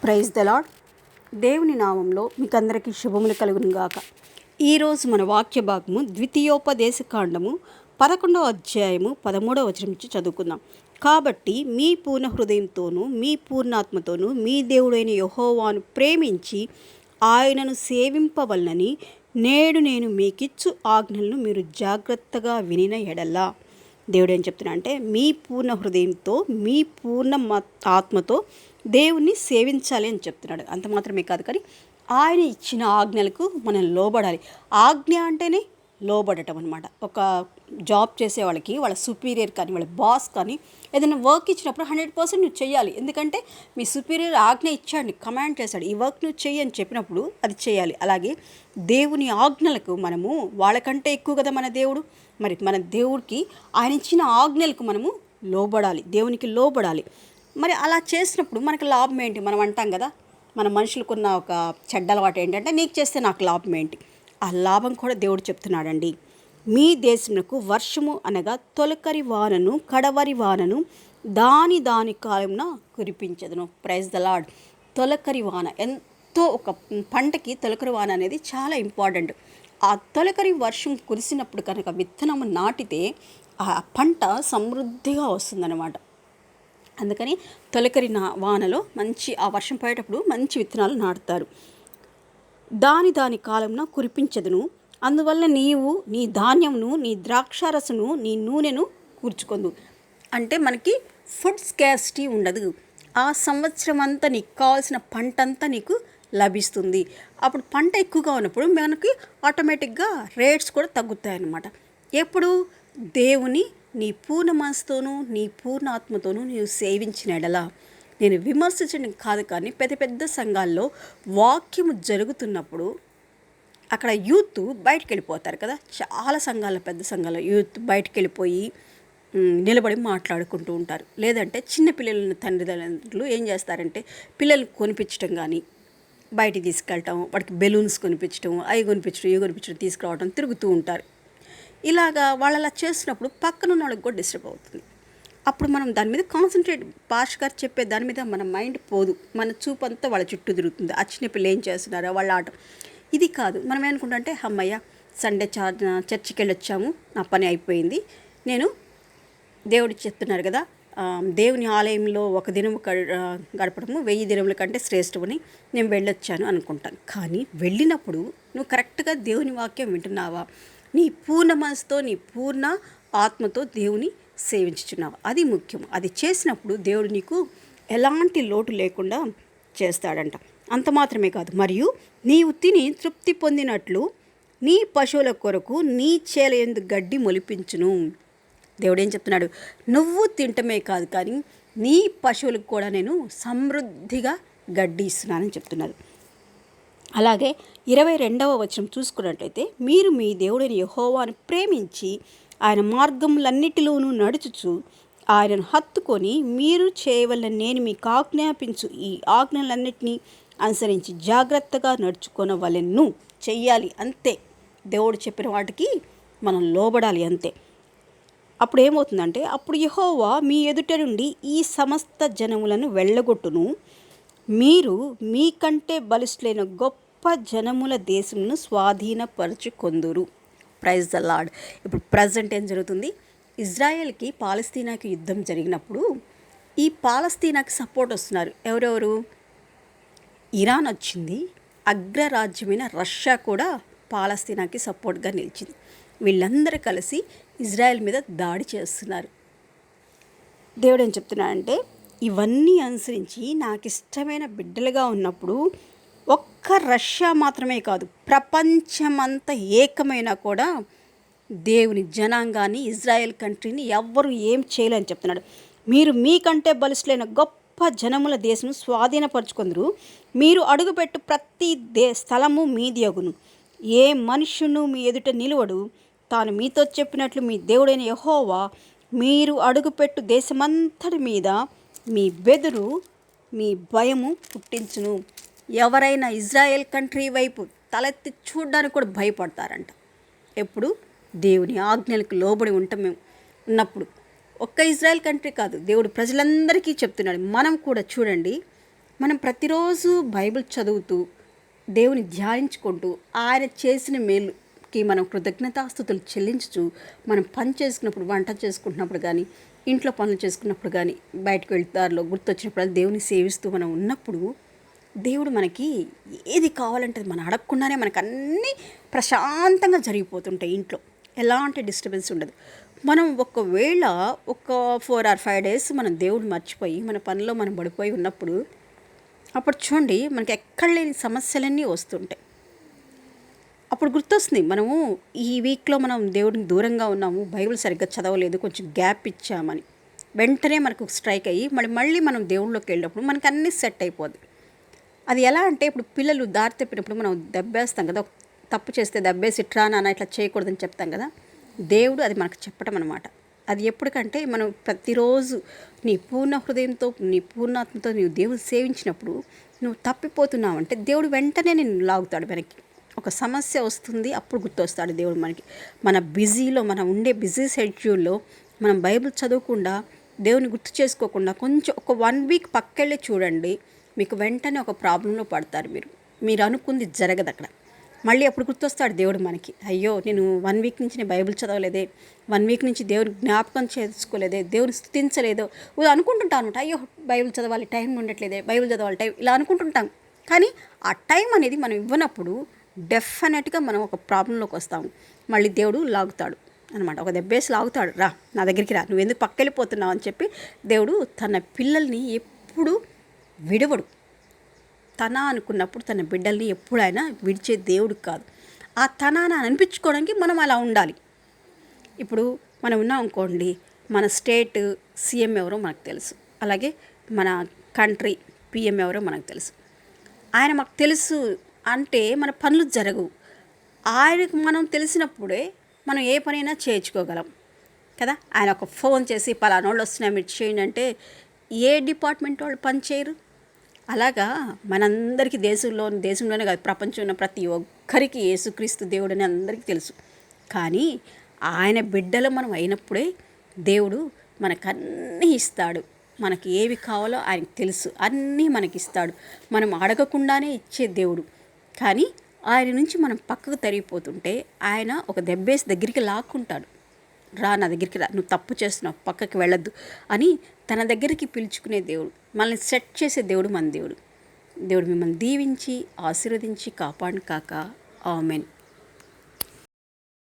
Praise the lord. దేవుని నామంలో మీకు అందరికీ శుభములు కలుగును గాక. ఈరోజు మన వాక్య భాగము ద్వితీయోపదేశ కాండము 11వ అధ్యాయము 13వ వచనం నుంచి చదువుకుందాం. కాబట్టి మీ పూర్ణ హృదయంతోనూ మీ పూర్ణాత్మతోనూ మీ దేవుడైన యెహోవాను ప్రేమించి ఆయనను సేవింపవలనని నేడు నేను మీకిచ్చు ఆజ్ఞలను మీరు జాగ్రత్తగా వినిన ఎడల. దేవుడు ఏం చెప్తున్నా అంటే మీ పూర్ణ హృదయంతో మీ పూర్ణ ఆత్మతో దేవుణ్ణి సేవించాలి అని చెప్తున్నాడు. అంత మాత్రమే కాదు, కానీ ఆయన ఇచ్చిన ఆజ్ఞలకు మనం లోబడాలి. ఆజ్ఞ అంటేనే లోబడటం అనమాట. ఒక జాబ్ చేసే వాళ్ళకి వాళ్ళ సుపీరియర్ కానీ వాళ్ళ బాస్ కానీ ఏదైనా వర్క్ ఇచ్చినప్పుడు 100% నువ్వు చేయాలి. ఎందుకంటే మీ సుపీరియర్ ఆజ్ఞ ఇచ్చాడు, కమాండ్ చేశాడు, ఈ వర్క్ నువ్వు చెయ్యి అని చెప్పినప్పుడు అది చేయాలి. అలాగే దేవుని ఆజ్ఞలకు మనము వాళ్ళకంటే ఎక్కువ కదా మన దేవుడు. మరి మన దేవుడికి ఆయన ఇచ్చిన ఆజ్ఞలకు మనము లోబడాలి, దేవునికి లోబడాలి. మరి అలా చేసినప్పుడు మనకు లాభం ఏంటి? మనం అంటాం కదా, మన మనుషులకున్న ఒక చెడ్డ అలవాటు ఏంటంటే నీకు చేస్తే నాకు లాభం ఏంటి? ఆ లాభం కూడా దేవుడు చెప్తున్నాడండి. మీ దేశమునకు వర్షము అనగా తొలకరి వానను కడవరి వానను దాని కాలంన కురిపించదును. Praise the Lord. తొలకరి వాన ఎంతో, ఒక పంటకి తొలకరి వాన అనేది చాలా ఇంపార్టెంట్. ఆ తొలకరి వర్షం కురిసినప్పుడు కనుక విత్తనము నాటితే ఆ పంట సమృద్ధిగా వస్తుందన్నమాట. అందుకని తొలకరి వానలో మంచి ఆ వర్షం పడేటప్పుడు మంచి విత్తనాలు నాటుతారు. దాని కాలంన కురిపించదును. అందువల్ల నీవు నీ ధాన్యమును నీ ద్రాక్షారసను నీ నూనెను కూర్చుకొందు. అంటే మనకి ఫుడ్ స్కార్సిటీ ఉండదు. ఆ సంవత్సరం అంతా నీకు కావాల్సిన పంట అంతా నీకు లభిస్తుంది. అప్పుడు పంట ఎక్కువగా ఉన్నప్పుడు మనకి ఆటోమేటిక్గా రేట్స్ కూడా తగ్గుతాయి అన్నమాట. ఎప్పుడు దేవుని నీ పూర్ణ మనసుతోనూ నీ పూర్ణ ఆత్మతోనూ నీవు సేవించిన ఎడల. నేను విమర్శించడం కాదు, కానీ పెద్ద పెద్ద సంఘాల్లో వాక్యము జరుగుతున్నప్పుడు అక్కడ యూత్ బయటకు వెళ్ళిపోతారు కదా. చాలా సంఘాల్లో, పెద్ద సంఘాల్లో యూత్ బయటకు వెళ్ళిపోయి నిలబడి మాట్లాడుకుంటూ ఉంటారు. లేదంటే చిన్న పిల్లలను తండ్రిదండ్రులు ఏం చేస్తారంటే పిల్లల్ని కొనిపించడం కానీ, బయటికి తీసుకెళ్ళటం, వాడికి బెలూన్స్ కొనిపించడం, అవి కొనిపించడం, ఇవి కొనిపించడం, తీసుకురావడం, తిరుగుతూ ఉంటారు. ఇలాగా వాళ్ళు అలా చేసినప్పుడు పక్కన ఉన్న వాళ్ళకి కూడా డిస్టర్బ్ అవుతుంది. అప్పుడు మనం దాని మీద కాన్సన్ట్రేట్, పాష్ గారు చెప్పే దాని మీద మన మైండ్ పోదు, మన చూపు అంతా వాళ్ళ చుట్టూ తిరుగుతుంది. ఆ చిన్న పిల్లలు ఏం చేస్తున్నారో వాళ్ళ ఆట. ఇది కాదు, మనం ఏమనుకుంటామంటే అమ్మయ్య సండే చర్చికి వెళ్ళి వచ్చాము, నా పని అయిపోయింది, నేను దేవుడు చెప్తున్నారు కదా దేవుని ఆలయంలో ఒక దినము గడపడము 1000 దినముల కంటే శ్రేష్టమని నేను వెళ్ళొచ్చాను అనుకుంటాను. కానీ వెళ్ళినప్పుడు నువ్వు కరెక్ట్గా దేవుని వాక్యం వింటున్నావా? నీ పూర్ణ మనసుతో నీ పూర్ణ ఆత్మతో దేవుని సేవించుచున్నావు. అది ముఖ్యం. అది చేసినప్పుడు దేవుడు నీకు ఎలాంటి లోటు లేకుండా చేస్తాడంట. అంత మాత్రమే కాదు, మరియు నీవు తిని తృప్తి పొందినట్లు నీ పశువుల కొరకు నీ చేల యందు గడ్డి మొలిపించును. దేవుడు ఏం చెప్తున్నాడు? నువ్వు తింటమే కాదు, కానీ నీ పశువులకు కూడా నేను సమృద్ధిగా గడ్డి ఇస్తున్నానని చెప్తున్నాడు. అలాగే 22వ వచనం చూసుకున్నట్లయితే, మీరు మీ దేవుడైన యెహోవాను ప్రేమించి ఆయన మార్గములన్నిటిలోనూ నడుచుచు ఆయనను హత్తుకొని మీరు చేయవలన నేను మీకు ఆజ్ఞాపించు ఈ ఆజ్ఞలన్నిటినీ అనుసరించి జాగ్రత్తగా నడుచుకొనవలెను. చెయ్యాలి అంతే. దేవుడు చెప్పిన వాటికి మనం లోబడాలి అంతే. అప్పుడు ఏమవుతుందంటే, అప్పుడు యెహోవా మీ ఎదుట నుండి ఈ సమస్త జనములను వెళ్ళగొట్టును, మీరు మీకంటే బలిష్ఠులైన గొప్ప జనముల దేశమును స్వాధీనపరచుకొందురు. Praise the Lord. ఇప్పుడు ప్రజెంట్ ఏం జరుగుతుంది? ఇజ్రాయెల్కి పాలస్తీనాకి యుద్ధం జరిగినప్పుడు ఈ పాలస్తీనాకి సపోర్ట్ వస్తున్నారు ఎవరెవరు? ఇరాన్ వచ్చింది, అగ్రరాజ్యమైన రష్యా కూడా పాలస్తీనాకి సపోర్ట్గా నిలిచింది. వీళ్ళందరూ కలిసి ఇజ్రాయెల్ మీద దాడి చేస్తున్నారు. దేవుడు ఏం చెప్తున్నాడంటే, ఇవన్నీ అనుసరించి నాకు ఇష్టమైన బిడ్డలుగా ఉన్నప్పుడు ఒక్క రష్యా మాత్రమే కాదు, ప్రపంచమంతా ఏకమైనా కూడా దేవుని జనాంగాన్ని, ఇజ్రాయెల్ కంట్రీని ఎవ్వరు ఏం చేయలేని చెప్తున్నాడు. మీరు మీకంటే బలిష్ఠులైన గొప్ప జనముల దేశం స్వాధీనపరచుకుందరు, మీరు అడుగుపెట్టు ప్రతి స్థలము మీది అగును, ఏ మనుష్యును మీ ఎదుట నిలువడు, తాను మీతో చెప్పినట్లు మీ దేవుడైన యెహోవా మీరు అడుగుపెట్టు దేశమంతటి మీద మీ బెదురు మీ భయము పుట్టించును. ఎవరైనా ఇజ్రాయెల్ కంట్రీ వైపు తలెత్తి చూడడానికి కూడా భయపడతారంట. ఎప్పుడు? దేవుని ఆజ్ఞలకు లోబడి ఉన్నప్పుడు. ఒక్క ఇజ్రాయెల్ కంట్రీ కాదు, దేవుడు ప్రజలందరికీ చెప్తున్నాడు. మనం కూడా చూడండి, మనం ప్రతిరోజు బైబిల్ చదువుతూ దేవుని ధ్యానించుకుంటూ ఆయన చేసిన మేలుకి మనం కృతజ్ఞతాస్తుతులు చెల్లించుచు మనం పని చేసుకున్నప్పుడు, వంట చేసుకుంటున్నప్పుడు కానీ, ఇంట్లో పనులు చేసుకున్నప్పుడు కానీ, బయటకు వెళ్తారులో గుర్తొచ్చినప్పుడు దేవుని సేవిస్తూ మనం ఉన్నప్పుడు దేవుడు మనకి ఏది కావాలంటే మనం అడగకుండానే మనకు అన్నీ ప్రశాంతంగా జరిగిపోతుంటాయి. ఇంట్లో ఎలాంటి డిస్టర్బెన్స్ ఉండదు. మనం ఒకవేళ ఒక 4 or 5 days మనం దేవుడు మర్చిపోయి మన పనిలో మనం పడిపోయి ఉన్నప్పుడు, అప్పుడు చూడండి మనకి ఎక్కడ లేని సమస్యలన్నీ వస్తుంటాయి. అప్పుడు గుర్తొస్తుంది మనము ఈ వీక్లో మనం దేవుడికి దూరంగా ఉన్నాము, బైబిల్ సరిగ్గా చదవలేదు, కొంచెం గ్యాప్ ఇచ్చామని వెంటనే మనకు స్ట్రైక్ అయ్యి మళ్ళీ మనం దేవుళ్ళలోకి వెళ్ళినప్పుడు మనకు అన్నీ సెట్ అయిపోద్ది. అది ఎలా అంటే ఇప్పుడు పిల్లలు దారి తప్పినప్పుడు మనం దెబ్బేస్తాం కదా, తప్పు చేస్తే దెబ్బేసి ఇట్రా నాన్న ఇట్లా చేయకూడదని చెప్తాం కదా. దేవుడు అది మనకు చెప్పడం అనమాట. అది ఎప్పటికంటే మనం ప్రతిరోజు నీ పూర్ణ హృదయంతో, నీ పూర్ణాత్మతో నీవు దేవుడు సేవించినప్పుడు నువ్వు తప్పిపోతున్నావంటే దేవుడు వెంటనే నేను లాగుతాడు వెనక్కి. ఒక సమస్య వస్తుంది, అప్పుడు గుర్తొస్తాడు దేవుడు మనకి. మన బిజీలో, మనం ఉండే బిజీ షెడ్యూల్లో మనం బైబిల్ చదవకుండా, దేవుని గుర్తు చేసుకోకుండా కొంచెం ఒక 1 week పక్కెళ్ళి చూడండి, మీకు వెంటనే ఒక ప్రాబ్లంలో పడతారు. మీరు అనుకుంది జరగదు అక్కడ. మళ్ళీ అప్పుడు గుర్తొస్తాడు దేవుడు మనకి. అయ్యో నేను 1 week నుంచి నేను బైబిల్ చదవలేదే, 1 week నుంచి దేవుని జ్ఞాపకం చేసుకోలేదే, దేవుని స్తుతించలేదో అనుకుంటుంటాం అనమాట. అయ్యో బైబిల్ చదవాలి, టైం ఉండట్లేదే, బైబిల్ చదవాలి టైం, ఇలా అనుకుంటుంటాం. కానీ ఆ టైం అనేది మనం ఇవ్వనప్పుడు డెఫినెట్గా మనం ఒక ప్రాబ్లంలోకి వస్తాము. మళ్ళీ దేవుడు లాగుతాడు అనమాట. ఒక దెబ్బేసి లాగుతాడు, రా నా దగ్గరికి రా, నువ్వు ఎందుకు పక్కెళ్ళిపోతున్నావు అని చెప్పి దేవుడు తన పిల్లల్ని ఎప్పుడు విడవడు. తన అనుకున్నప్పుడు తన బిడ్డల్ని ఎప్పుడైనా విడిచే దేవుడు కాదు. ఆ తనాన్ని అనిపించుకోవడానికి మనం అలా ఉండాలి. ఇప్పుడు మనం ఉన్నాం అనుకోండి, మన స్టేట్ సీఎం ఎవరో మనకు తెలుసు, అలాగే మన కంట్రీ పిఎం ఎవరో మనకు తెలుసు. ఆయన మాకు తెలుసు అంటే మన పనులు జరగవు. ఆయనకు మనం తెలిసినప్పుడే మనం ఏ పనైనా చేయించుకోగలం కదా. ఆయన ఒక ఫోన్ చేసి పలానోళ్ళు వస్తున్నాయి మీరు చేయండి అంటే ఏ డిపార్ట్మెంట్ వాళ్ళు పని చేయరు. అలాగా మనందరికీ దేశంలోనే కాదు, ప్రపంచంలో ప్రతి ఒక్కరికి యేసుక్రీస్తు దేవుడని అందరికీ తెలుసు. కానీ ఆయన బిడ్డలు మనం అయినప్పుడే దేవుడు మనకన్నీ ఇస్తాడు. మనకి ఏవి కావాలో ఆయనకు తెలుసు, అన్నీ మనకిస్తాడు. మనం అడగకుండానే ఇచ్చే దేవుడు. కానీ ఆయన నుంచి మనం పక్కకు తరిగిపోతుంటే ఆయన ఒక దెబ్బేసి దగ్గరికి లాక్కుంటాడు. రా నా దగ్గరికి రా, నువ్వు తప్పు చేస్తున్నావు, పక్కకి వెళ్ళొద్దు అని తన దగ్గరికి పిలుచుకునే దేవుడు, మనల్ని సెట్ చేసే దేవుడు మన దేవుడు. దేవుడు మిమ్మల్ని దీవించి ఆశీర్వదించి కాపాడును కాక. ఆమేన్.